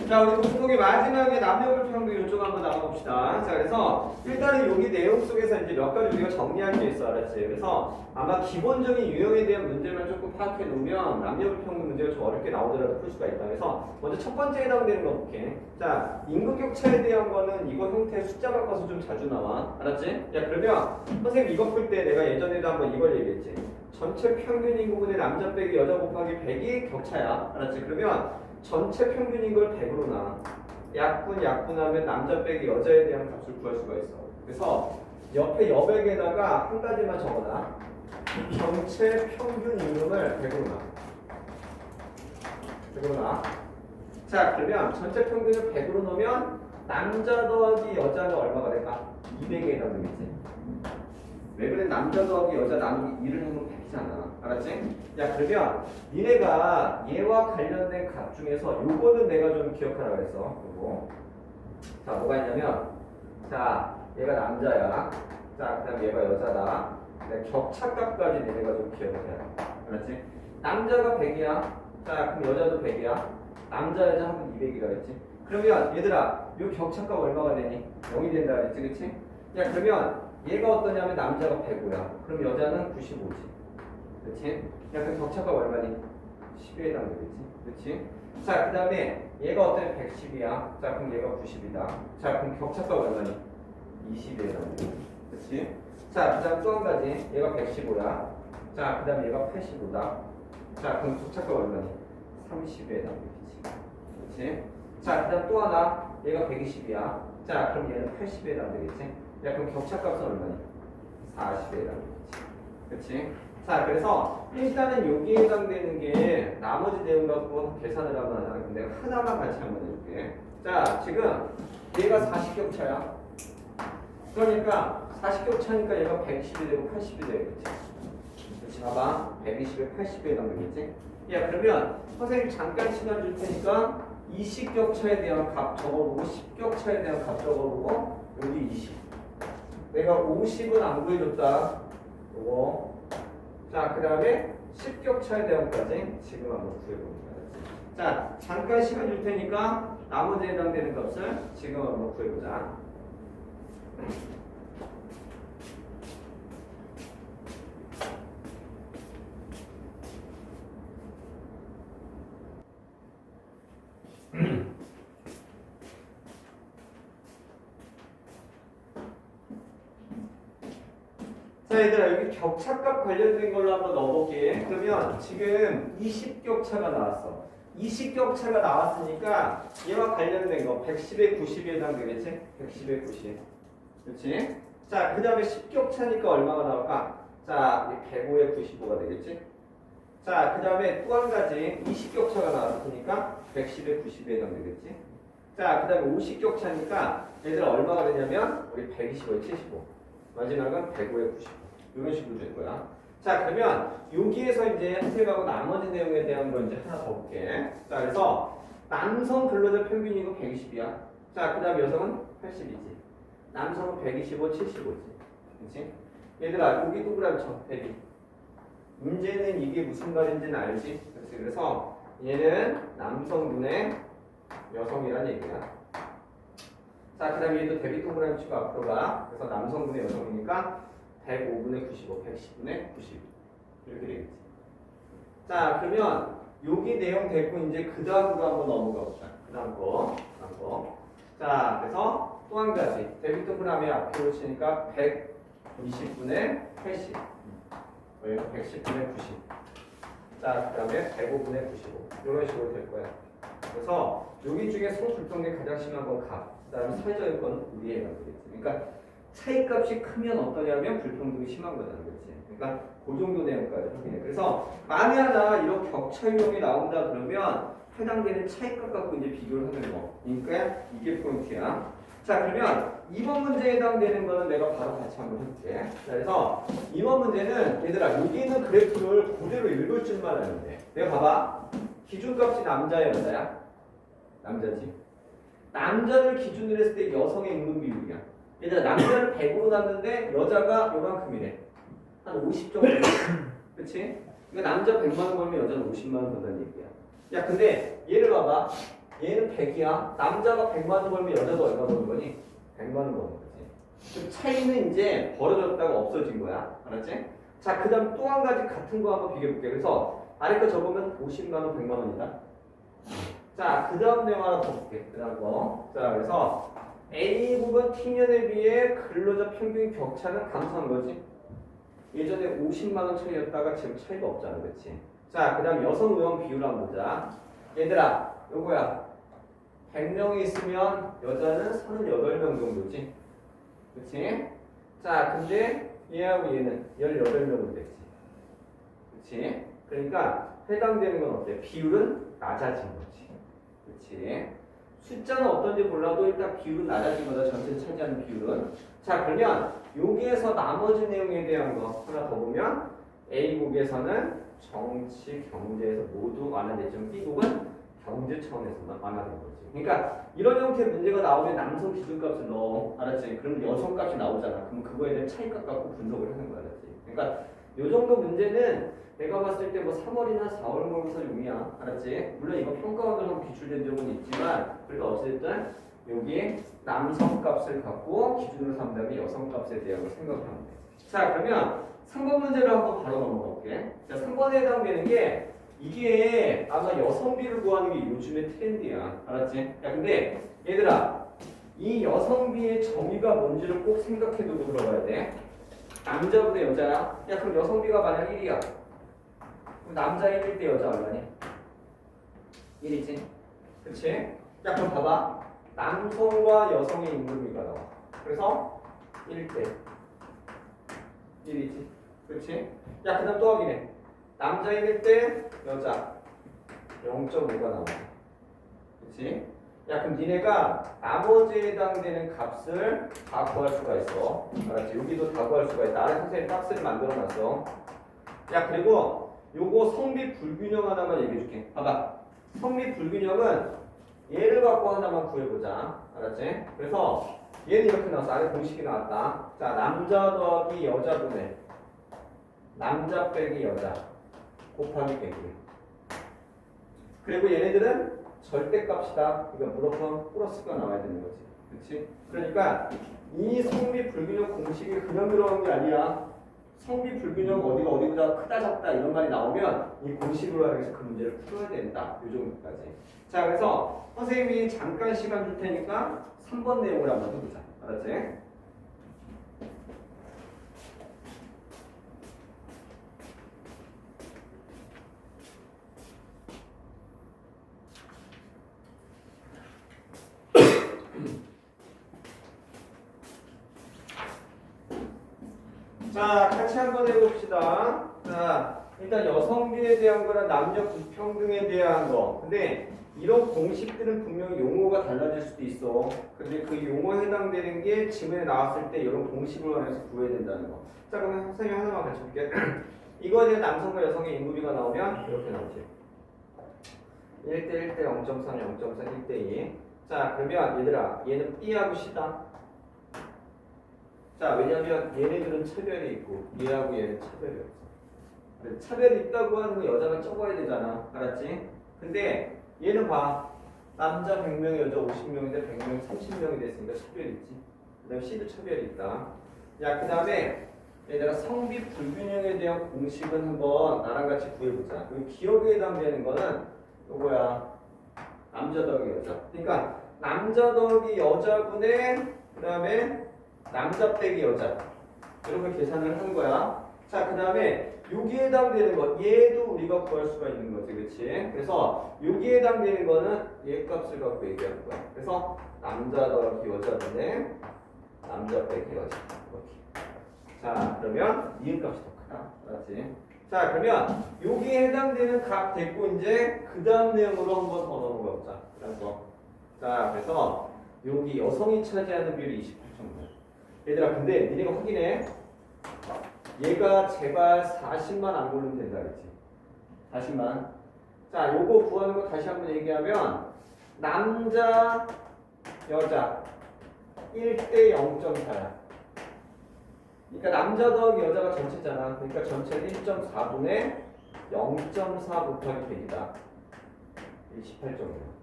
자, 우리 독독의 마지막에 남녀불평등 이쪽 한번 나가봅시다. 자, 그래서 일단은 여기 내용 속에서 이제 몇 가지 우리가 정리할 게 있어, 알았지? 그래서 아마 기본적인 유형에 대한 문제만 조금 파악해 놓으면 남녀불평등 문제가 좀 어렵게 나오더라도 풀 수가 있다. 그래서 먼저 첫 번째 해당되는 거 볼게. 자, 임금격차에 대한 거는 이거 형태의 숫자 바꿔서 좀 자주 나와, 알았지? 야, 그러면 선생님 이거 풀 때 내가 예전에도 한번 이걸 얘기했지. 전체 평균 인구분의 남자 빼기 여자 곱하기 100이 격차야, 알았지? 그러면 전체 평균인 걸 100으로 나. 약분하면 남자 빼기 여자에 대한 값을 구할 수가 있어. 그래서 옆에 여백에다가 한 가지만 적어놔. 전체 평균 임금을 100으로 나. 100으로 나. 자, 그러면 전체 평균을 100으로 넣으면 남자 더하기 여자는 얼마가 될까? 200에 해당되겠지. 왜 그래? 남자 더하기 여자 나누기 2를 해놓으면 100이잖아. 알았지? 야, 그러면 니네가 얘와 관련된 값 중에서 요거는 내가 좀 기억하라 그랬어. 요거. 자, 뭐가 있냐면, 자, 얘가 남자야. 자, 그 다음 얘가 여자다. 격차값까지 니네가 좀 기억을 해야 돼. 알았지? 남자가 100이야. 자, 그럼 여자도 100이야. 남자, 여자 하면 200이라 했지? 그러면 얘들아, 요 격차값 얼마가 되니? 0이 된다 그랬지? 그치? 야, 그러면 얘가 어떠냐면 남자가 105야. 그럼 여자는 95지. 그렇지? 야, 그럼 격차가 얼마니? 10에 해당되겠지. 그렇지? 자, 그 다음에 얘가 어떠냐면 110이야. 자, 그럼 얘가 90이다. 자, 그럼 격차가 얼마니? 20에 해당되겠지. 그렇지? 자, 그 다음 또 한 가지. 얘가 115야. 자, 그 다음에 얘가 85다. 자, 그럼 격차가 얼마니? 30에 해당되겠지. 그렇지? 자, 그 다음 또 하나. 얘가 120이야. 자, 그럼 얘는 80에 해당되겠지. 야, 그럼 격차값은 얼마니? 40에 해당되겠지. 그렇지? 자, 그래서 일단은 여기에 해당되는 게 나머지 내용 갖고 계산을 한번 하자. 근데 하나만 같이 한번 해줄게. 자, 지금 얘가 40격차야. 그러니까 40격차니까 얘가 120이 되고 80이 되겠지. 그렇지? 봐봐. 120에 80에 해당되겠지. 야, 그러면 선생님 잠깐 시간 줄 테니까 20격차에 대한 값 적어보고 10격차에 대한 값 적어보고 여기 20. 내가 50은 안 구해줬다. 요거. 자, 그 다음에 10격차에 대한까지 지금 한번 구해봅니다. 자, 잠깐 시간 줄 테니까 나머지에 해당되는 값을 지금 한번 구해보자. 자, 얘들아, 여기 격차값 관련된 걸로 한번 넣어볼게. 그러면 지금 20격차가 나왔어. 20격차가 나왔으니까 얘와 관련된 거 110에 90에 해당되겠지? 110에 90. 그렇지? 자, 그 다음에 10격차니까 얼마가 나올까? 자, 105에 95가 되겠지? 자, 그 다음에 또 한 가지 20격차가 나왔으니까 110에 90에 해당되겠지? 자, 그 다음에 50격차니까 얘들아 얼마가 되냐면 우리 125에 75. 마지막은 105에 95. 이런 식으로 될 거야. 자, 그러면 여기에서 이제 해석하고 나머지 내용에 대한 거 이제 하나 더 볼게. 자, 그래서 남성 근로자 평균이고 120이야. 자, 그 다음 여성은 80이지. 남성은 125, 75지. 그렇지? 얘들아, 여기 동그라미 쳐. 대비. 문제는 이게 무슨 말인지는 알지? 그렇지? 그래서 얘는 남성분의 여성이란 얘기야. 자, 그 다음에 얘도 대비 동그라미 치고 앞으로 가. 그래서 남성분의 여성이니까 105분의 95, 110분의 90 이렇게 되겠지. 자, 그러면 여기 내용 됐고 이제 그 다음으로 한번 넘어가 보자. 그 다음 거. 자, 그래서 또 한 가지. 대비 동그라미 앞으로 치니까 120분의 80 110분의 90. 자, 그 다음에 105분의 95 이런 식으로 될 거야. 그래서 여기 중에 서로 불평등이 가장 심한 건 값. 그 다음에 사회적인 건 우리에 해당되겠지. 그러니까 차이값이 크면 어떠냐면 불평등이 심한 거잖아. 그렇지? 그러니까 그 정도 내용까지 확인해. 그래서 만에 하나 이런 격차 유형이 나온다 그러면 해당되는 차이값 갖고 이제 비교를 하는 거. 그러니까 이게 포인트야. 자, 그러면 이번 문제에 해당되는 거는 내가 바로 같이 한번 해볼게. 자, 그래서 이번 문제는 얘들아 여기는 그래프를 그대로 읽을 줄만 알면 돼. 내가 봐봐. 기준값이 남자야 여자야? 남자지. 남자를 기준으로 했을 때 여성의 임금 비율이야. 얘들아 남자를 100으로 놨는데 여자가 요만큼이래. 한 50 정도. 그치? 그러니까 남자 100만 원 벌면 여자는 50만 원 번다는 얘기야. 야 근데 얘를 봐봐. 얘는 100이야. 남자가 100만 원 벌면 여자도 얼마 버는 거니? 100만 원 버는 거지. 그 차이는 이제 벌어졌다가 없어진 거야. 알았지? 자, 그 다음 또 한 가지 같은 거 한번 비교해볼게. 그래서 아래 거 적으면 50만 원, 100만 원이다. 자, 그 다음 내용 하나 더 볼게. 그 다음 거. 자, 그래서 A국은 T년에 비해 근로자 평균 격차는 감소한 거지. 예전에 50만 원 차이였다가 지금 차이가 없잖아. 그치? 자, 그 다음 여성 의원 비율 한번 보자. 얘들아, 요거야. 100명이 있으면 여자는 38명 정도지. 그치? 자, 근데 얘하고 얘는 18명으로 됐지. 그치? 그러니까 해당되는 건 어때? 비율은 낮아진 거지. 그치? 숫자는 어떤지 몰라도 일단 비율은 낮아진 거다. 전체 차지하는 비율은. 자, 그러면 여기에서 나머지 내용에 대한 거 하나 더 보면 A국에서는 정치, 경제에서 모두 완화됐지만 B국은 경제 차원에서만 완화된 거지. 그러니까 이런 형태의 문제가 나오면 남성 기준값을 넣어. 알았지? 그럼 여성값이 나오잖아. 그럼 그거에 대한 차이값 갖고 분석을 하는 거야. 알았지? 그러니까 요 정도 문제는 내가 봤을 때 뭐 3월이나 4월 모의고사 용이야. 알았지? 물론 이거 평가원으로 기출된 적은 있지만 그래도 어쨌든 여기 남성 값을 갖고 기준으로 삼다면 여성 값에 대하고 생각하면 돼. 자, 그러면 3번 문제를 한번 바로 넘어가 볼게. 자, 3번에 해당되는 게 이게 아마 여성비를 구하는 게 요즘의 트렌드야. 알았지? 야, 근데 얘들아, 이 여성비의 정의가 뭔지를 꼭 생각해 두고 들어가야 돼. 남자보다 여자야? 야, 그럼 여성비가 만약 1이야. 그럼 남자 1일 때 여자 얼마니? 1이지? 그치? 야, 그럼 봐봐. 남성과 여성의 임금비가 나와. 그래서 1대 1이지. 그치? 야, 그 다음 또 확인해. 남자 1일 때 여자 0.5가 나와. 그치? 야, 그럼 니네가 나머지에 해당되는 값을 다 구할 수가 있어. 알았지? 여기도 다 구할 수가 있다. 아래 선생님 박스를 만들어 놨어. 야, 그리고 요거 성비 불균형 하나만 얘기해 줄게. 봐봐. 성비 불균형은 얘를 갖고 하나만 구해보자. 알았지? 그래서 얘는 이렇게 나왔어. 아래 공식이 나왔다. 자, 남자 더하기 여자분의 남자 빼기 여자 곱하기 100. 그리고 얘네들은 절대값이다. 그러니까 무조건 플러스가 나와야 되는 거지. 그렇지? 그러니까 이 성비 불균형 공식이 그냥 들어간 게 아니야. 성비 불균형 어디가 어디보다 크다 작다 이런 말이 나오면 이 공식으로 해서 그 문제를 풀어야 된다. 이 정도까지. 자, 그래서 선생님이 잠깐 시간 줄 테니까 3번 내용을 한번 해보자. 알았지? 자, 같이 한번 해봅시다. 자, 일단 여성비에 대한 거랑 남녀 불평등에 대한 거. 근데 이런 공식들은 분명히 용어가 달라질 수도 있어. 근데 그 용어에 해당되는 게 지문에 나왔을 때 이런 공식을 활용해서 구해야 된다는 거. 자, 그러면 선생님 하나만 같이 볼게. 이거에 대한 남성과 여성의 인구비가 나오면 이렇게 나오지. 1대 1대 0.3, 0.4, 1대2. 자, 그러면 얘들아, 얘는 B하고 C다. 자, 왜냐면 얘네들은 차별이 있고 얘하고 얘는 차별이 없어. 차별이 있다고 하는 건 여자가 적어야 되잖아. 알았지? 근데 얘는 봐. 남자 100명, 여자 50명인데 100명, 30명이 됐으니까 차별이 있지. 그 다음에 C도 차별이 있다. 야, 그 다음에 얘들아 성비 불균형에 대한 공식은 한번 나랑 같이 구해보자. 여기 기억에 해당되는 거는 요거야. 남자 더하기 여자. 그러니까 남자 더하기 여자분의 그 다음에 남자 빼기 여자 이렇게 계산을 하는 거야. 자, 그 다음에 여기에 해당되는 것 얘도 우리가 구할 수가 있는 거지. 그치? 그래서 여기에 해당되는 거는 얘 값을 갖고 얘기하는 거야. 그래서 남자 더하기 여자분의 남자 빼기 여자 이렇게. 자, 그러면 니은 값이 더 크다. 알았지? 자, 그러면 여기에 해당되는 값 됐고 이제 그 다음 내용으로 한번 더 넘어가 보자. 그다음 거. 자, 그래서 여기 여성이 차지하는 비율이 28.9. 얘들아, 근데 니네가 확인해. 얘가 제발 40만 안 고르면 된다 그랬지. 40만. 자, 요거 구하는 거 다시 한번 얘기하면 남자, 여자 1대 0.4야. 그러니까 남자 더하기 여자가 전체잖아. 그러니까 전체는 1.4분의 0.4 곱하기 100이다. 28.5.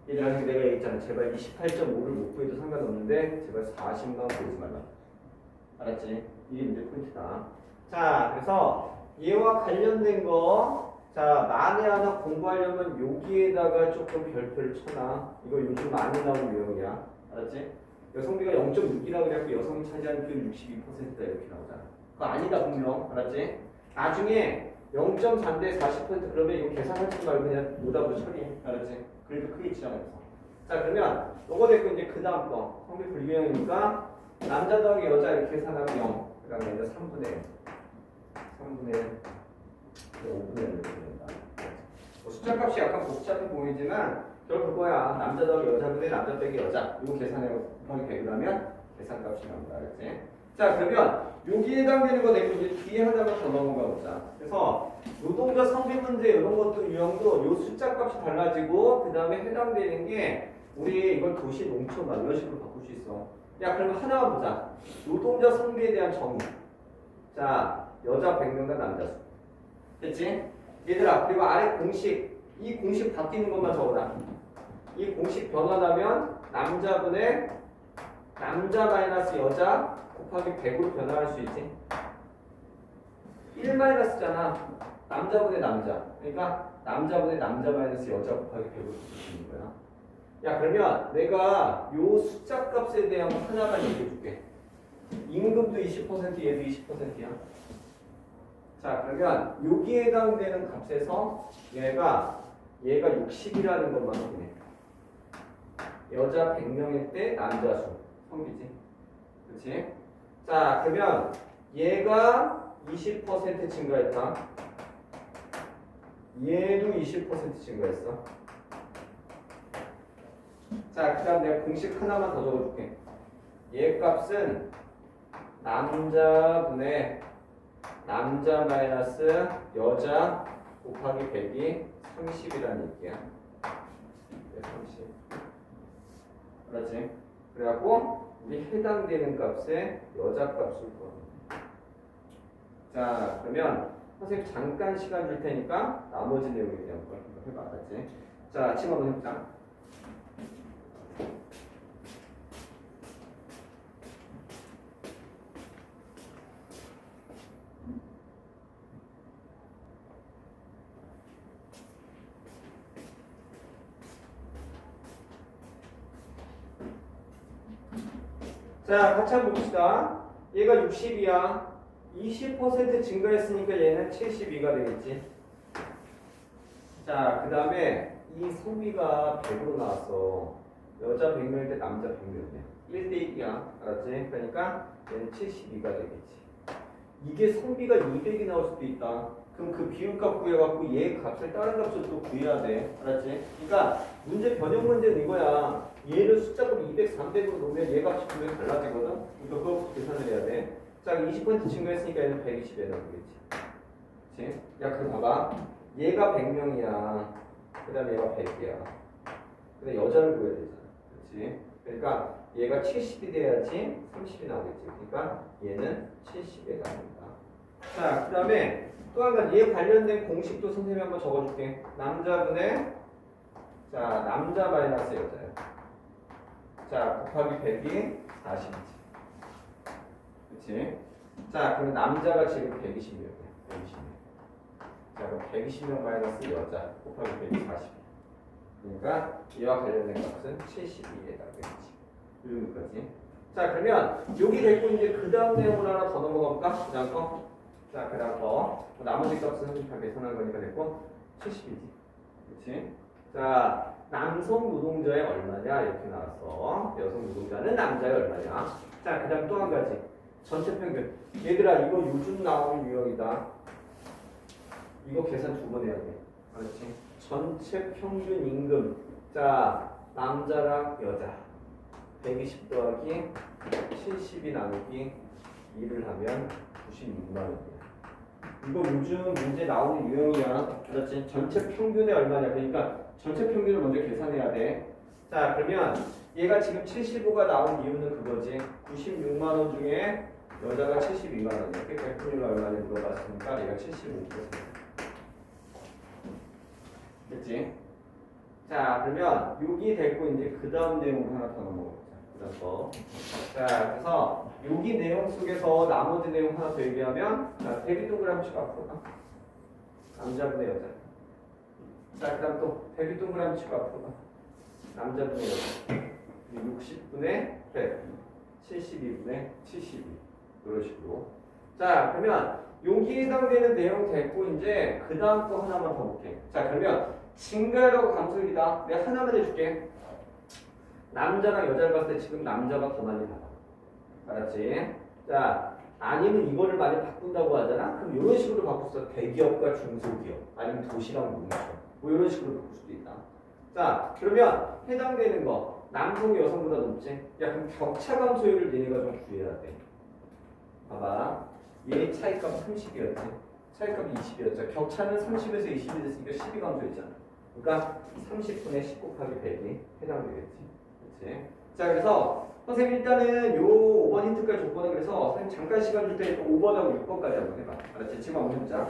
얘들아, 내가 얘기했잖아. 제발 28.5를 못 구해도 상관없는데 제발 40만 구하지 말라. 알았지? 이게 이제 포인트다. 자, 그래서 얘와 관련된 거, 자, 만에 하나 공부하려면 여기에다가 조금 별표를 쳐놔. 이거 요즘 많이 나오는 유형이야. 알았지? 여성비가 0.6이라고 그래갖고 여성이 차지하는 비율 62%다 이렇게 나오잖아. 그거 아니다 분명. 알았지? 나중에 0.4인데 40% 그러면 이거 계산하지 말고 그냥 노답으로 처리해. 알았지? 그래도 크게 지장없어. 자, 그러면 요거 됐고 이제 그 다음 거 성비 불균형이니까 남자 더하기 여자 이렇게 계산하면 0. 그 다음에 이제 3분의 1. 3분의 1. 5분의 1 이렇게 된다. 뭐 숫자 값이 약간 복잡해 보이지만 결국 그거야. 남자 더하기 여자분의 남자 빼기 여자. 이거 계산해 곱하기 100을 하면 계산값이 나온다. 알겠지? 자, 그러면 여기에 해당되는 거 됐고 이제 뒤에 하나만 더 넘어가 보자. 그래서 노동자 성비 문제 이런 것도 유형도 요 숫자 값이 달라지고 그 다음에 해당되는 게 우리 이걸 도시 농촌 이런 식으로 바꿀 수 있어. 야, 그러면 하나만 보자. 노동자 성비에 대한 정의. 자, 여자 100명당 남자 수. 됐지? 얘들아, 그리고 아래 공식. 이 공식 바뀌는 것만 적어라. 이 공식 변화하면 남자분의 남자 마이너스 여자 곱하기 100으로 변화할 수 있지. 1 마이너스잖아. 남자분의 남자. 그러니까 남자분의 남자 마이너스 여자 곱하기 100으로 붙이는 거야. 야, 그러면 내가 요 숫자 값에 대한 거 하나만 얘기해 줄게. 임금도 20% 얘도 20%야. 자, 그러면 여기에 해당되는 값에서 얘가 60이라는 것만 확인해. 여자 100명일 때 남자 수 성비지. 그렇지? 자, 그러면 얘가 20% 증가했다. 얘도 20% 증가했어. 자, 그 다음 내가 공식 하나만 더 적어줄게. 얘 값은 남자분의 남자 마이너스 여자 곱하기 100이 30이라는 얘기야. 30. 알았지? 그래갖고 우리 해당되는 값에 여자 값을 구합니다. 자, 그러면 선생님 잠깐 시간 줄 테니까 나머지 내용에 대한 걸 해봐. 알았지? 자, 아침 한번 해보자. 자, 같이 한번 봅시다. 얘가 60이야. 20% 증가했으니까 얘는 72가 되겠지. 자, 그 다음에 이 성비가 100으로 나왔어. 여자 100명일 때 남자 100명이야. 1대1이야. 알았지? 그러니까 얘는 72가 되겠지. 이게 성비가 200이 나올 수도 있다. 그럼 그 비율값 구해갖고 얘 값을 다른 값을 또 구해야 돼. 알았지? 그러니까 문제 변형 문제는 이거야. 얘를 숫자로 200, 300으로 놓으면 얘 값이 분명히 달라지거든. 그러니까 그거부터 계산을 해야 돼. 자, 20% 증가했으니까 얘는 120에 나오겠지. 그치? 야, 그럼 봐봐. 얘가 100명이야. 그 다음에 얘가 100이야. 근데 여자를 구해야 되잖아. 그치? 그러니까 얘가 70이 돼야지 30이 나오겠지. 그러니까 얘는 70에 나옵니다. 자, 그 다음에 또 한 가지 얘 관련된 공식도 선생님이 한번 적어줄게. 남자분의 자, 남자 마이너스 여자야. 자, 곱하기 100이 40이지. 그치? 자, 그럼 남자가 지금 120명이야. 120명. 자, 그럼 120명 마이너스 여자 곱하기 100이 40. 그러니까 이와 관련된 값은 72에 나오겠지. 여기까지. 자, 그러면 여기 됐고 이제 그 다음 내용을 하나 더 넘어가 볼까? 그 다음 거. 자, 그 다음 거. 나머지 값은 다 계산한 거니까 됐고 70이지. 그치? 자, 남성 노동자의 얼마냐 이렇게 나왔어. 여성 노동자는 남자의 얼마냐. 자, 그 다음 또 한 가지. 전체 평균. 얘들아, 이거 요즘 나오는 유형이다. 이거 계산 두 번 해야 돼. 알았지? 전체 평균 임금. 자, 남자랑 여자. 120 더하기 70이 나누기 2를 하면 96만 원이야. 이거 요즘 문제 나오는 유형이야. 알았지? 전체 평균이 얼마냐. 그러니까 전체 평균을 먼저 계산해야 돼. 자, 그러면 얘가 지금 75가 나온 이유는 그거지. 96만 원 중에 여자가 72만 원. 이렇게 100분율 얼마를 물어봤으니까 얘가 75%. 됐지? 자, 그러면 여기 됐고 이제 그 다음 내용 하나 더 넘어가자. 그래서 자, 그래서 여기 내용 속에서 나머지 내용 하나 더 얘기하면 자, 대비 동그라미씩 앞으로 가. 남자분의 여자. 자, 그 다음 또 대비 동그라미씩 앞으로 가. 남자분의 여자. 60분의 100. 72분의 72. 이런 식으로. 자, 그러면 여기에 해당되는 내용 됐고 이제 그 다음 거 하나만 더 볼게. 자, 그러면 증가율하고 감소율이다. 내가 하나만 해줄게. 남자랑 여자를 봤을 때 지금 남자가 더 많이 받아. 알았지? 자, 아니면 이거를 많이 바꾼다고 하잖아? 그럼 이런 식으로 바꿀 수 있어. 대기업과 중소기업. 아니면 도시랑 농촌. 뭐 이런 식으로 바꿀 수도 있다. 자, 그러면 해당되는 거. 남성이 여성보다 높지? 야, 그럼 격차 감소율을 니네가 좀 구해야 돼. 봐봐. 얘 차이값 30이었지? 차이값이 20이었죠. 격차는 30에서 20이 됐으니까 12 감소했잖아. 그러니까 30분의 10 곱하기 100이 해당되겠지. 그렇지? 자, 그래서 선생님 일단은 요 5번 힌트까지 줬거든. 그래서 선생님 잠깐 시간 줄 테니까 5번하고 6번까지 한번 해봐. 알았지? 지금 한번 해보자.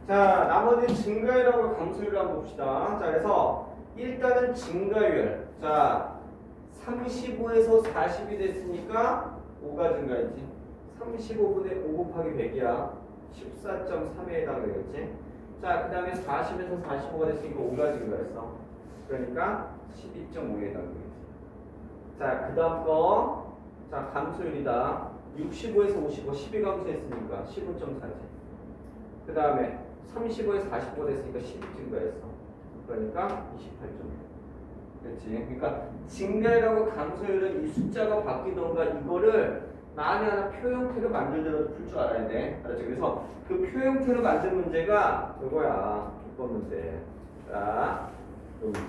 자, 나머지 증가율하고 감소율을 한번 봅시다. 자, 그래서 일단은 증가율. 자, 35에서 40이 됐으니까 5가 증가했지. 35분의 5 곱하기 100이야. 14.3에 해당되겠지. 자, 그 다음에 40에서 45가 됐으니까 5가 증가했어. 그러니까 12.5에 해당되겠지. 자, 그 다음 거. 자, 감소율이다. 65에서 55, 12 감소했으니까 15.4지. 그 다음에 35에서 45 됐으니까 12 증가했어. 그러니까 28.6. 그렇지? 그러니까 증가율하고 감소율은 이 숫자가 바뀌던가 이거를 만에 하나 표 형태로 만들더라도 풀 줄 알아야 돼. 알았지? 그래서 그 표 형태로 만든 문제가 그거야. 6번 문제. 자, 이 문제.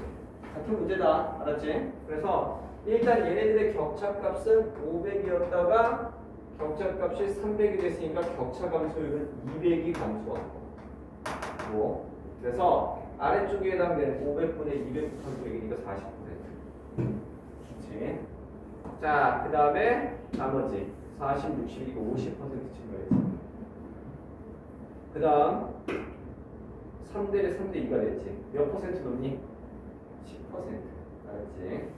같은 문제다. 알았지? 그래서 일단 얘네들의 격차값은 500이었다가 격차값이 300이 됐으니까 격차 감소율은 200이 감소한 거. 뭐 그래서 아래쪽에 해당되는 500분의 200 곱하기 100이니까 40%. 그렇지? 자, 그 다음에 나머지 40, 60이니까 50% 증가했지. 그 다음 3대 3대 2가 됐지. 몇 퍼센트 높니? 10%. 알았지?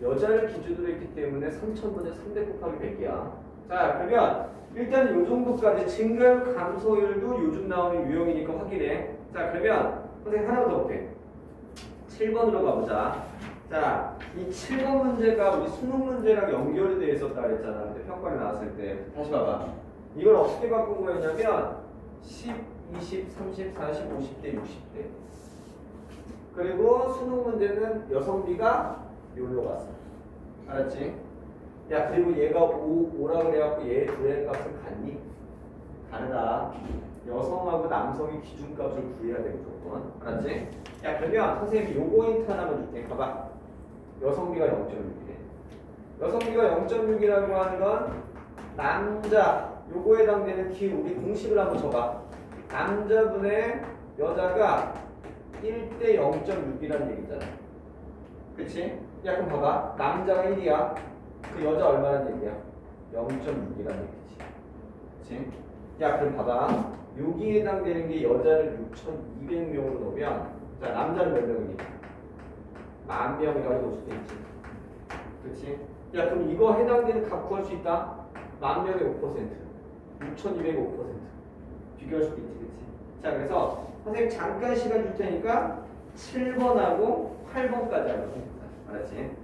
여자를 기준으로 했기 때문에 3000분의 3대 곱하기 100이야. 자, 그러면 일단 요 정도까지 증가율 감소율도 요즘 나오는 유형이니까 확인해. 자, 그러면 선생님 하나 더 볼게. 7번으로 가보자. 자, 이 7번 문제가 우리 수능 문제랑 연결이 되어 있었다 그랬잖아. 근데 평가에 나왔을 때. 다시 봐봐. 이걸 어떻게 바꾼 거였냐면 10, 20, 30, 40, 50대, 60대. 그리고 수능 문제는 여성비가 여기로 갔어. 알았지? 야, 그리고 얘가 5라 그래갖고 얘 둘의 값은 같니? 다르다. 여성하고 남성의 기준값을 구해야 돼, 무조건. 알았지? 야, 그러면 선생님이 요거 힌트 하나만 줄게. 봐봐. 여성비가 0.6이래. 여성비가 0.6이라고 하는 건 남자, 요거에 해당되는 키, 우리 공식을 한번 줘봐. 남자분의 여자가 1대 0.6이라는 얘기잖아. 그치? 야, 그럼 봐봐. 남자가 1이야. 그 여자 얼마라는 얘기야? 0.6이라는 얘기지. 그치? 야, 그럼 봐봐. 여기에 해당되는 게 여자를 6,200명으로 놓으면, 자, 남자는 몇 명이니? 10,000명이라고 놓을 수도 있지. 그치? 야, 그럼 이거 해당되는 값 구할 수 있다? 10,000명의 5%. 6,200의 5%. 비교할 수도 있지. 그치? 자, 그래서 선생님 잠깐 시간 줄 테니까 7번하고 8번까지 하고. 알았지?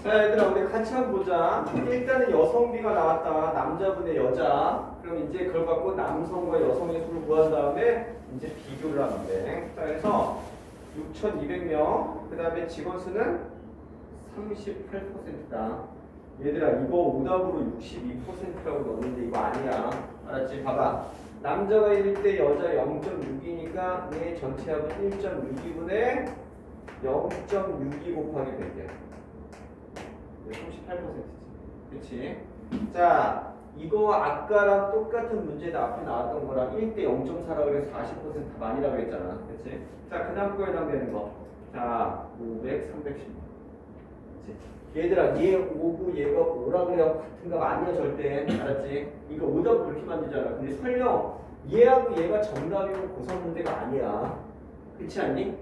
자, 얘들아, 우리 같이 한번 보자. 일단은 여성비가 나왔다. 남자분의 여자. 그럼 이제 그걸 갖고 남성과 여성의 수를 구한 다음에 이제 비교를 하는데. 자, 그래서 6,200명. 그 다음에 직원 수는 38%다. 얘들아 이거 오답으로 62%라고 넣었는데 이거 아니야. 알았지? 봐봐. 남자가 1대 여자 0.6이니까 얘 전체 합은 1.62분의 0.62 곱하기 100이야. 38%지. 그치? 자, 이거 아까랑 똑같은 문제도 앞에 나왔던 거랑 1대 0.4라고 해서 40% 답아니라고 했잖아. 그치? 자, 그 다음 거에 해당되는 거. 자, 500, 310. 얘들아, 얘 5고 얘가 5라고 그래갖고 같은 거 아니야, 절대. 알았지? 이거 오답 그렇게 만들잖아. 근데 설령 얘하고 얘가 정답이면 고3 문제가 아니야. 그렇지 않니?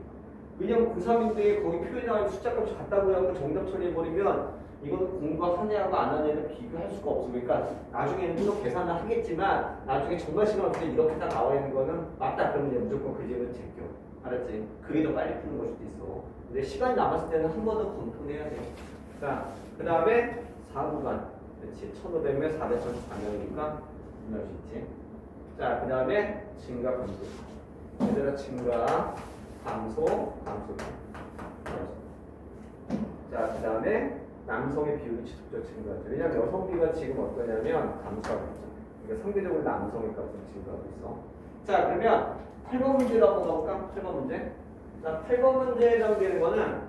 왜냐면 고3인데 거기 표에 나와 있는 숫자값이 같다고 해갖고 정답 처리해버리면 이거는 공부한 애하고 안 하는 애는 비교할 수가 없어. 그러니까 나중에는 물론 계산을 하겠지만 나중에 정말 시간 없을 때 이렇게 딱 나와 있는 거는 맞다. 그러면 얘 무조건 그 집은 제껴. 알았지? 그게 더 빨리 푸는 걸 수도 있어. 근데 시간이 남았을 때는 한 번 더 검토를 해야 돼. 자, 그 다음에 4구간. 그렇지. 1500명 444명이니까 분할 수 있지. 자, 그 다음에 증가 감소. 얘들아 증가 감소 감소. 자, 그 다음에 남성의 비율이 지속적으로 증가하죠. 왜냐하면 여성비가 지금 어떠냐면 감소하고 있죠. 그러니까 상대적으로 남성의 값은 증가하고 있어. 자, 그러면 8번 문제로 한번 가볼까? 8번 문제. 자, 8번 문제에 해당되는 거는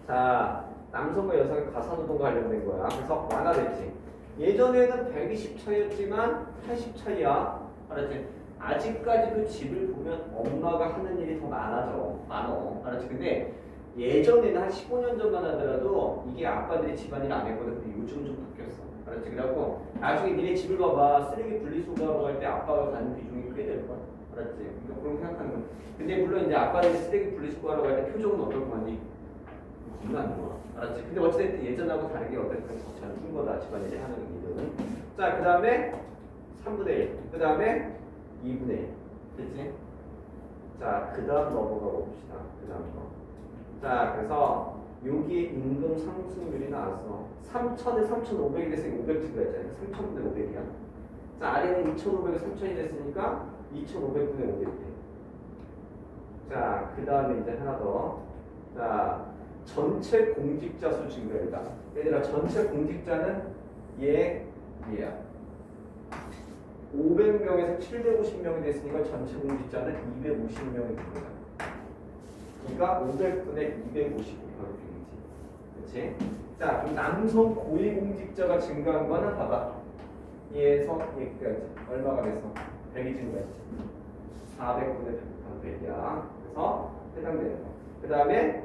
자, 남성과 여성의 가사노동과 관련된 거야. 그래서 완화됐지. 예전에는 120 차이였지만 80 차이야. 알았지? 아직까지도 집을 보면 엄마가 하는 일이 더 많어. 알았지? 근데 예전에는 한 15년 전만 하더라도 이게 아빠들이 집안일 안 했거든. 근데 요즘 좀 바뀌었어. 알았지? 그래갖고 나중에 니네 집을 봐봐. 쓰레기 분리수거하러 갈 때 아빠가 가는 비중이 꽤 될 거야. 알았지? 그러니까 그런 거 생각하는 거야. 근데 물론 이제 아빠들이 쓰레기 분리수거하러 갈 때 표정은 어떨 거 같니? 겁나 안 좋아. 알았지? 근데 어쨌든 예전하고 다르게 어쨌든 잘푼 거다. 집안일이 하는 일은. 자, 그 다음에 3분의 1. 그 다음에 2분의 1. 됐지? 자, 그 다음 넘어가 봅시다. 그 다음 거. 자, 그래서 여기 임금 상승률이 나왔어. 3,000에 3,500이 됐으니까 500 증가했잖아요. 3,000분의 500이야. 자, 아래는 2,500에 3,000이 됐으니까 2,500분의 500이. 자, 그 다음에 이제 하나 더. 자, 전체 공직자 수 증가율이다. 얘들아, 전체 공직자는 얘야. 500명에서 750명이 됐으니까 전체 공직자는 250명이 됩니다. 그러니까 500분의 250 곱하기 100이지. 그렇지? 자, 그럼 남성 고위공직자가 증가한 거는 봐봐. 얘에서 얘까지 얼마가 됐어? 100이 증가했지. 400분의 100 곱하기 100이야. 그래서 해당되는 거. 그 다음에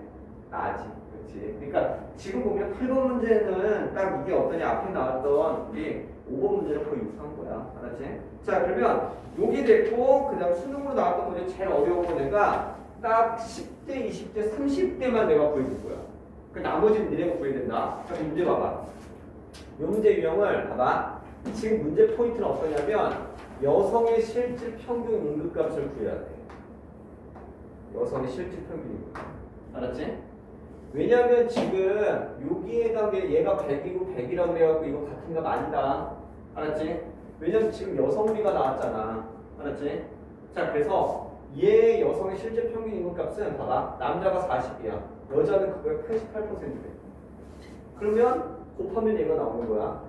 나지. 그렇지? 그러니까 지금 보면 8번 문제는 딱 이게 어떠냐 앞에 나왔던 우리 5번 문제랑 거의 유사한 거야. 알았지? 자, 그러면 여기 됐고 그 다음 수능으로 나왔던 문제 제일 어려운 거 내가 딱 10대, 20대, 30대만 내가 보여줄 거야. 그 나머지는 니네가 보여야 된다. 자, 문제 봐봐. 이 문제 유형을 봐봐. 지금 문제 포인트는 어떠냐면 여성의 실질 평균 임금값을 구해야 돼. 여성의 실질 평균 임금값. 알았지? 왜냐면 지금 여기에 해당되는 얘가 100이고 100이라고 그래갖고 이거 같은 값 아니다. 알았지? 왜냐면 지금 여성비가 나왔잖아. 알았지? 자, 그래서 얘 여성의 실제 평균 임금값은 봐봐. 남자가 40이야. 여자는 그거의 88%래. 그러면 곱하면 얘가 나오는 거야.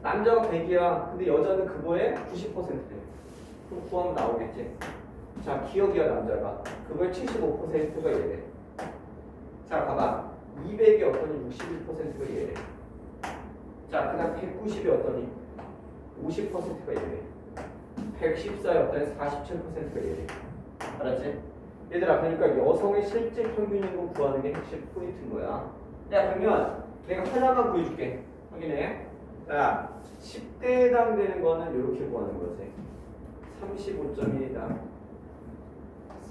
남자가 100이야. 근데 여자는 그거의 90%래. 그럼 구하면 나오겠지. 자, 기억이야 남자가. 그거의 75%가 얘래. 자, 봐봐. 200이 어떠니 61%가 얘래. 자, 그 다음 190이 어떠니 50%가 얘래. 114이 어떠니 47%가 얘래. 알았지? 얘들아, 그러니까 여성의 실제 평균임금 구하는 게 핵심 포인트인 거야. 야, 그러면 내가 하나만 구해줄게. 확인해. 자, 10대에 해당되는 거는 이렇게 구하는 거지. 35.1이다.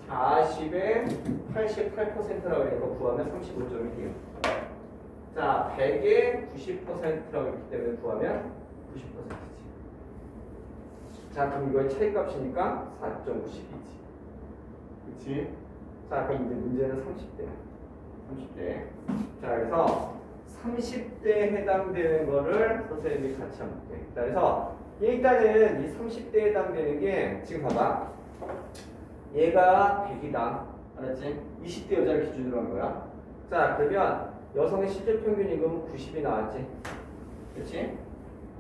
40에 88%라고 해서 구하면 35.1이에요. 자, 100에 90%라고 했기 때문에 구하면 90%지. 자, 그럼 이거의 차이값이니까 4.92지. 그치? 자, 그럼 이제 문제는 30대야. 30대. 자, 그래서 30대에 해당되는 거를 선생님이 같이 한번 볼게. 자, 그래서 일단은 이 30대에 해당되는 게 지금 봐봐. 얘가 100이다. 알았지? 20대 여자를 기준으로 한 거야. 자, 그러면 여성의 실질 평균 임금은 90이 나왔지. 그치?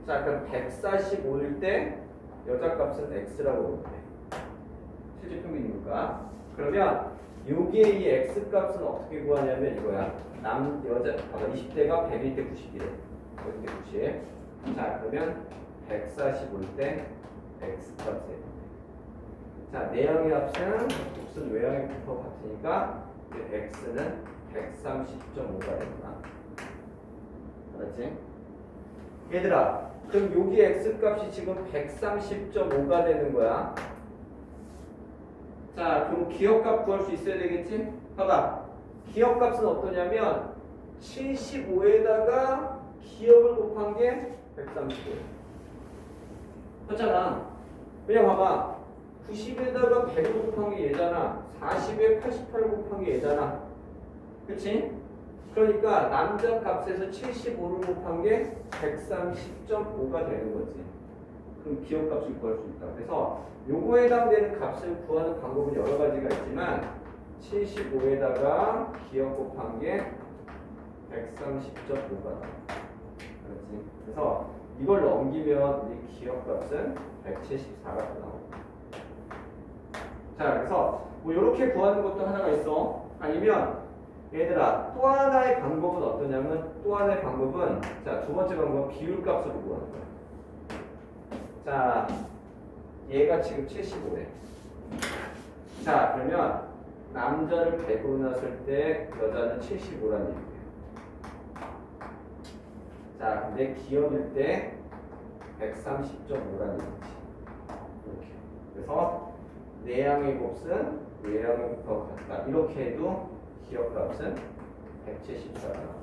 자, 그럼 145일 때 여자 값은 X라고 보면 돼. 실질 평균 임금가. 그러면 여기에 이 X 값은 어떻게 구하냐면 이거야. 여자, 봐봐. 20대가 100일 때 90이래. 100일 때 90. 자, 그러면 145일 때 X 값에. 자, 내역의 값은 곱은 외형의 곱하고 같으니까 X는 130.5가 되구나. 알았지? 얘들아, 그럼 여기 X 값이 지금 130.5가 되는 거야. 자, 그럼 기억값 구할 수 있어야 되겠지? 봐봐. 기억값은 어떠냐면 75에다가 기억을 곱한 게 135야. 그렇잖아. 그냥 봐봐. 90에다가 100을 곱한 게 얘잖아. 40에 88을 곱한 게 얘잖아. 그치? 그러니까 남자 값에서 75를 곱한 게 130.5가 되는 거지. 그럼 기억값을 구할 수 있다. 그래서 요거에 해당되는 값을 구하는 방법은 여러 가지가 있지만 75에다가 기억 곱한 게 130.5가 나와. 그렇지? 그래서 이걸 넘기면 우리 기억값은 174가 나와. 자, 그래서 뭐 이렇게 구하는 것도 하나가 있어. 아니면 얘들아, 또 하나의 방법은 어떠냐면 또 하나의 방법은 자, 두 번째 방법은 비율값으로 구하는 거야. 자, 얘가 지금 75래. 자, 그러면 남자를 100으로 놨을 때 여자는 75라는 얘기예요. 자, 근데 기억일 때 130.5라는 얘기지. 이렇게. 그래서 내양의 곱은 외양의 곱하고 같다. 이렇게 해도 기억값은 174가 나와.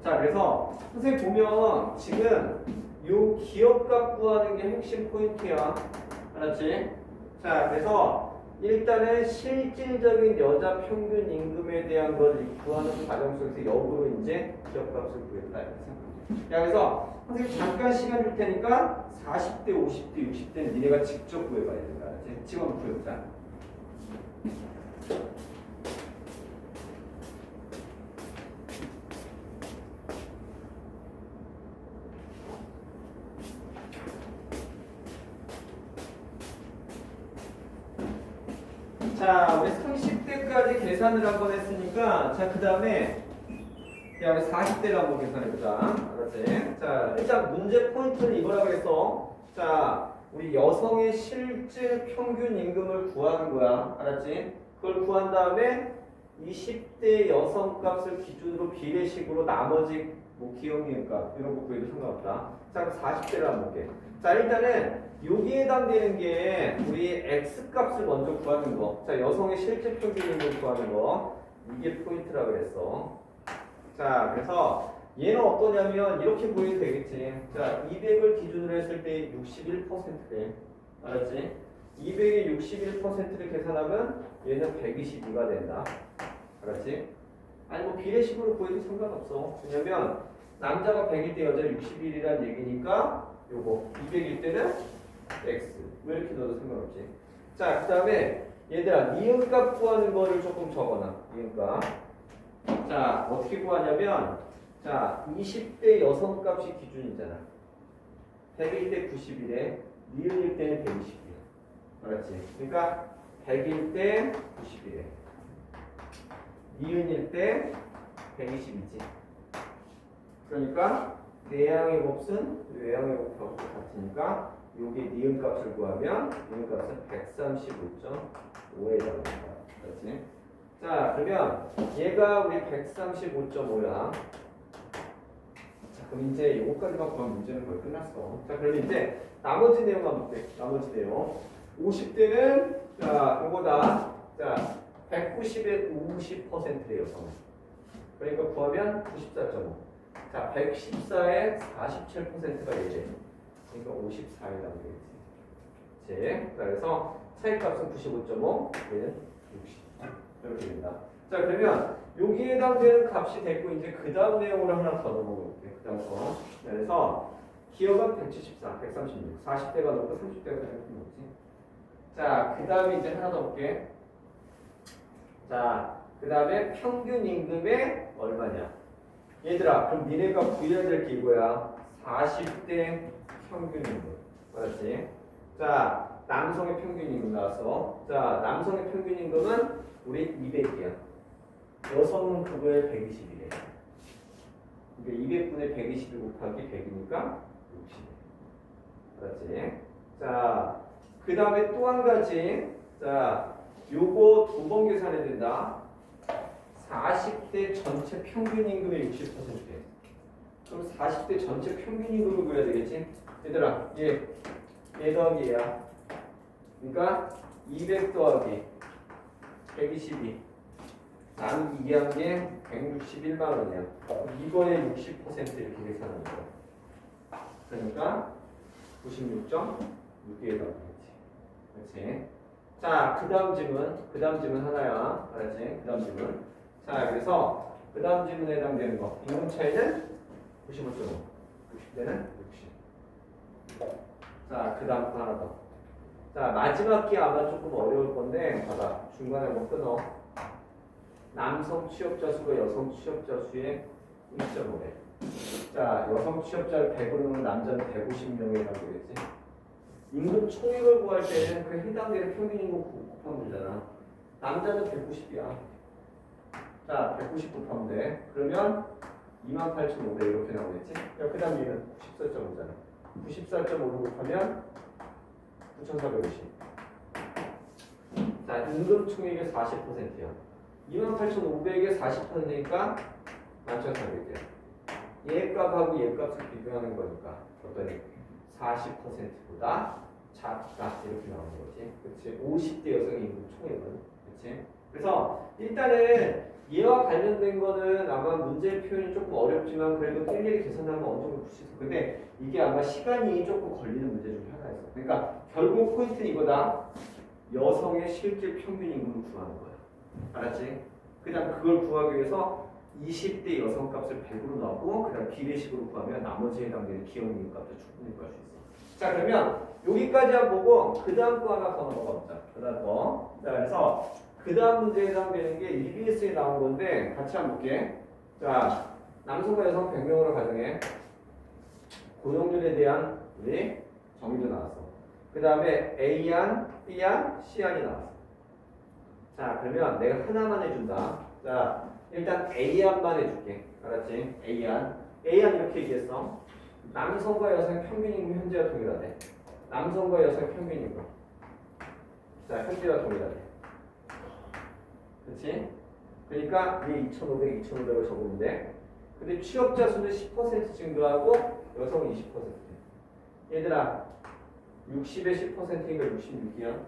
자, 그래서 선생님 보면 지금 요 기억값 구하는 게 핵심 포인트야. 알았지? 자, 그래서 일단은 실질적인 여자 평균 임금에 대한 걸 구하는 과정 속에서 역으로 이제 기억값을 구했다. 자, 그래서 선생님 잠깐 시간 줄 테니까 40대, 50대, 60대는 니네가 직접 구해봐야 된다. 지금 구해보자. 자, 우리 30대까지 계산을 한번 했으니까, 자, 그 다음에, 야, 우리 40대를 한번 계산해보자. 알았지? 자, 일단 문제 포인트는 이거라고 했어. 자, 우리 여성의 실질 평균 임금을 구하는 거야. 알았지? 그걸 구한 다음에 20대 여성 값을 기준으로 비례식으로 나머지 뭐 기억니은 값, 이런 거 구해도 상관없다. 자, 그럼 40대를 한번 볼게. 자, 일단은 여기에 해당되는 게 우리 X 값을 먼저 구하는 거. 자, 여성의 실질 평균 임금을 구하는 거. 이게 포인트라고 그랬어. 자, 그래서 얘는 어떠냐면 이렇게 보여도 되겠지. 자, 200을 기준으로 했을 때 61%래. 알았지? 200의 61%를 계산하면 얘는 122가 된다. 알았지? 아니 뭐 비례식으로 구해도 상관없어. 왜냐면 남자가 100일 때 여자가 61이란 얘기니까 요거 200일 때는 X. 왜 이렇게 넣어도 상관없지. 자, 그 다음에 얘들아 니은값 구하는 거를 조금 적어놔. 니은값. 자, 어떻게 구하냐면 자, 20대 여성 값이 기준이잖아. 100일 때 90일에 니은일 때는 120이야. 알았지? 그러니까 100일 때 90일에 니은일 때 120이지. 그러니까 내양의 곱은 외양의 곱하고 같으니까 여기 니은 값을 구하면 니은 값은 135.5에 해당합니다. 그렇지? 자, 그러면 얘가 우리 135.5야. 자, 그럼 이제 요거까지만 구하면 문제는 거의 끝났어. 자, 그럼 이제 나머지 내용만 볼게. 나머지 내용. 50대는 자, 요거다. 자, 190에 50%의 여성. 그러니까 구하면 94.5. 자, 114에 47%가 얘래. 그러니까 54에 나오겠지. 자, 그래서 차이값은 95.5, 얘는 60. 이렇게 된다. 자, 그러면 여기에 해당되는 값이 됐고 이제 그 다음 내용으로 하나 더 넘어볼게. 그 다음 거. 그래서 기억은 174, 136, 40대가 넘고 30대가 넘고 먹지. 자, 그 다음에 이제 하나 더 볼게. 자, 그 다음에 평균 임금의 얼마냐? 얘들아, 그럼 니네가 구해야 될 게 이거야. 40대 평균 임금. 맞지? 자, 남성의 평균 임금 나왔어. 자, 남성의 평균 임금은 우리 200이야. 여성은 그거에 120이래. 그러니까 200분의 120을 곱하기 100이니까 60. 맞지? 자, 그 다음에 또 한 가지. 자, 요거 두 번 계산해야 된다. 40대 전체 평균 임금의 60%래. 그럼 40대 전체 평균 임금을 구해야 되겠지? 얘들아, 얘 더하기 얘야. 그러니까 200 더하기 122 나누기 2 한 게 161만 원이야. 이거의 60% 이렇게 계산하는 거야. 그러니까 96.6에 더하겠지. 그렇지? 자, 그 다음 질문 하나야. 알았지? 그 다음 질문. 자, 그래서 그 다음 질문에 해당되는 거. 임금 차이는 95.5. 60대는 60. 자, 그 다음 거 하나 더. 자, 마지막 게 아마 조금 어려울 건데, 봐봐. 중간에 뭐 끊어. 남성 취업자 수가 여성 취업자 수의 1.5배. 자, 여성 취업자를 100으로 넣으면 남자는 150명이라고 되겠지. 임금 총액을 구할 때는 그 해당되는 평균 임금 곱하면 되잖아. 남자는 190이야. 자, 190 곱하면 돼. 그러면 28,500 이렇게 나오겠지. 그 다음 얘는 94.5잖아. 94.5를 곱하면 9,450. 자, 임금 총액의 40%야. 28,500의 40%니까 11,400이야. 얘 값하고 얘 값을 비교하는 거니까 어떠니? 40%보다 작다 이렇게 나오는 거지. 그렇지? 50대 여성의 임금 총액은. 그렇지? 그래서 일단은 얘와 관련된 거는 아마 문제 표현이 조금 어렵지만 그래도 일일이 계산하면 어느 정도 풀 수 있어. 근데 이게 아마 시간이 조금 걸리는 문제 중에 하나였어. 그러니까 결국 포인트는 이거다. 여성의 실제 평균 임금을 구하는 거야. 알았지? 그 다음 그걸 구하기 위해서 20대 여성 값을 100으로 넣고 그 다음 비례식으로 구하면 나머지 해당되는 기억 임금 값을 충분히 구할 수 있어. 자, 그러면 여기까지 한번 보고 그 다음 거 하나 더 넘어가보자. 그 다음 거. 자, 그래서 그 다음 문제에 해당되는 게 EBS에 나온 건데 같이 한번 볼게. 자, 남성과 여성 100명으로 가정해. 고용률에 대한 우리 정의도 나왔어. 그 다음에 A안, B안, C안이 나왔어. 자, 그러면 내가 하나만 해준다. 자, 일단 A안만 해줄게. 알았지? A안. A안 이렇게 얘기했어. 남성과 여성의 평균 임금 현재와 동일하대. 남성과 여성의 평균 임금. 자, 현재와 동일하대. 그렇지? 그러니까 얘 2,500, 2,500을 적으면 돼. 근데 취업자 수는 10% 증가하고 여성은 20%. 얘들아, 60에 10%니까 66이야.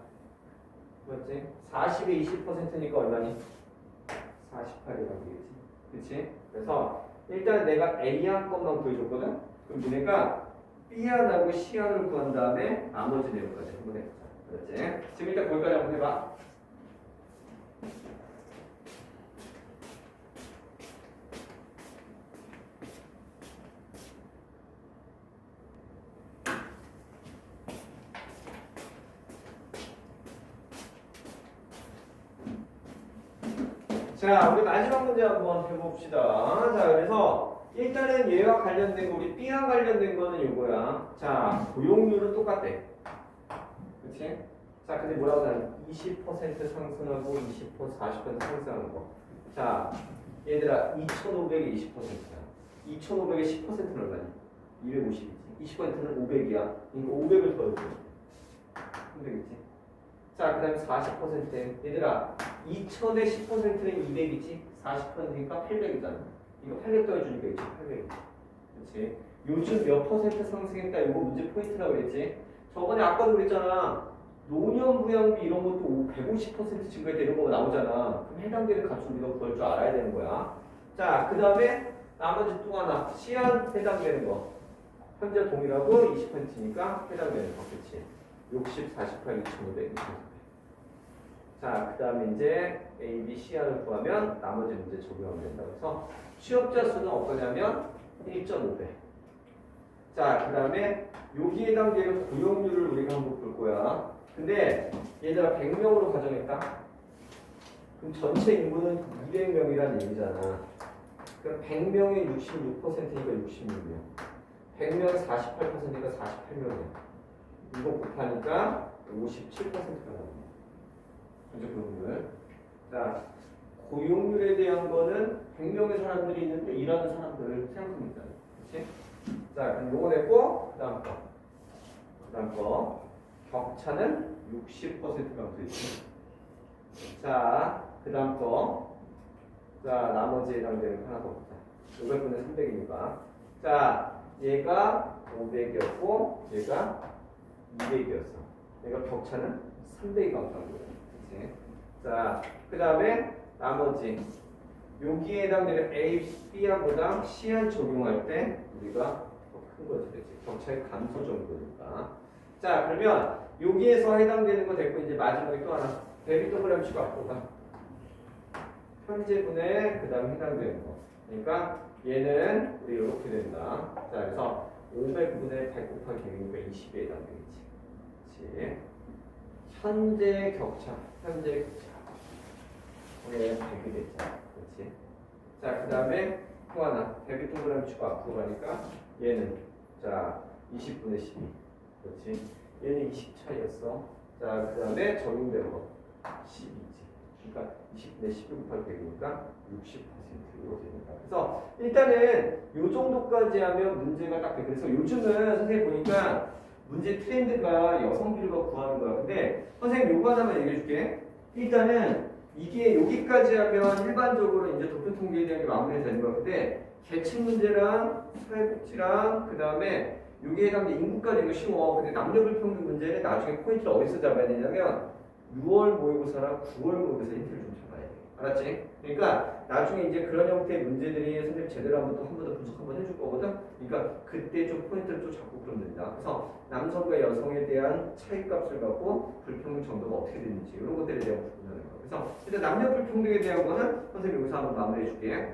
맞지? 40에 20%니까 얼마니? 48이라고 되겠지. 그치? 그래서 일단 내가 A안 것만 구해줬거든? 그럼 니네가 B안하고 C안을 구한 다음에 나머지 내용까지 한번 해보자. 그렇지? 지금 일단 거기까지 한번 해봐. 자, 우리 마지막 문제 한번 해봅시다. 자, 그래서 일단은 얘와 관련된 거, 우리 B와 관련된 거는 요거야. 자, 고용률은 똑같대. 그치? 자, 근데 뭐라고 하냐? 20% 상승하고 20%, 40% 상승하는 거. 자, 얘들아, 2,500에 20%야. 2,500에 10%는 얼마니? 250이지. 20%는 500이야. 그러니까 500을 더해줘. 그럼 되겠지? 자, 그 다음에 40%. 얘들아, 2000에 10%는 200이지? 40%니까 800이잖아. 이거 800 더해주니까 2800이지. 그렇지? 요즘 몇 퍼센트 상승했다. 이거 문제 포인트라고 그랬지? 저번에 아까도 그랬잖아. 노년부양비 이런 것도 150% 증가되는 거 나오잖아. 그럼 해당되는 값을 우리가 구할 줄 알아야 되는 거야. 자, 그 다음에 나머지 또 하나. 시한 해당되는 거. 현재 동일하고 20%니까 해당되는 거. 그렇지? 60, 48, 2,500, 2,400. 자, 그 다음에 이제 A, B, C안을 구하면 나머지 문제 적용하면 된다. 그래서 취업자 수는 어떠냐면 1.5배. 자, 그 다음에 여기에 해당되는 고용률을 우리가 한번 볼 거야. 근데 얘들아 100명으로 가정했다. 그럼 전체 인구는 200명이란 얘기잖아. 그럼 100명의 66%니까 66명. 100명 48%니까 48명이야. 이거 곱하니까 57%가 나옵니다. 전체 고용률. 자, 고용률에 대한 거는 100명의 사람들이 있는데 일하는 사람들을 생각합니다. 그렇지? 자, 그럼 요거 냈고 그다음 거 격차는 60%가 되지. 자, 그다음 거. 자, 나머지에 해당되는 거 하나 더 보자. 500분의 300이니까. 자, 얘가 500이었고 얘가 200이었어. 얘가 격차는 300이 가까운 거야. 그치? 자, 그 다음에 나머지 여기에 해당되는 A, B하고랑 C한 적용할 때 우리가 더 큰 거지. 그치? 격차의 감소 정도니까. 자, 그러면 여기에서 해당되는 거 됐고 이제 마지막에 또 하나 대비 동그라미 치고 앞으로 가. 현재분에 그 다음 해당되는 거. 그러니까 얘는 우리 이렇게 된다. 자, 그래서 500분의 100 곱하기 100이니까 20에 해당되겠지. 그렇지. 현재 격차. 오늘 100이 됐잖아. 그렇지. 자, 그 다음에 또 하나. 대비 동그라미 치고 앞으로 가니까 얘는 자 20분의 12. 그렇지. 얘는 20차이였어. 자, 그 다음에 적용되는 거 12지. 그러니까 20분의 12 곱하기 100이니까 60%로 됩니다. 그래서 일단은 요 정도까지 하면 문제가 딱 돼. 그래서 요즘은 선생님 보니까 문제 트렌드가 여성 비율과 구하는 거야. 근데 선생님 요거 하나만 얘기해 줄게. 일단은 이게 여기까지 하면 일반적으로 이제 도표 통계에 대한 게 마무리 되는 거야. 근데 계층 문제랑 사회복지랑 그 다음에 여기에 해당되는 인구까지 이거 쉬워. 근데 남녀 불평등 문제는 나중에 포인트를 어디서 잡아야 되냐면 6월 모의고사랑 9월 모의고사 힌트를 좀 잡아야 돼. 알았지? 그러니까 나중에 이제 그런 형태의 문제들이 선생님 제대로 한 번 더 분석 한번 해줄 거거든. 그러니까 그때 좀 포인트를 좀 잡고 그러면 된다. 그래서 남성과 여성에 대한 차이값을 갖고 불평등 정도가 어떻게 되는지 이런 것들에 대한 부분을 하는 거. 그래서 일단 남녀 불평등에 대한 거는 선생님 여기서 한번 마무리해 줄게.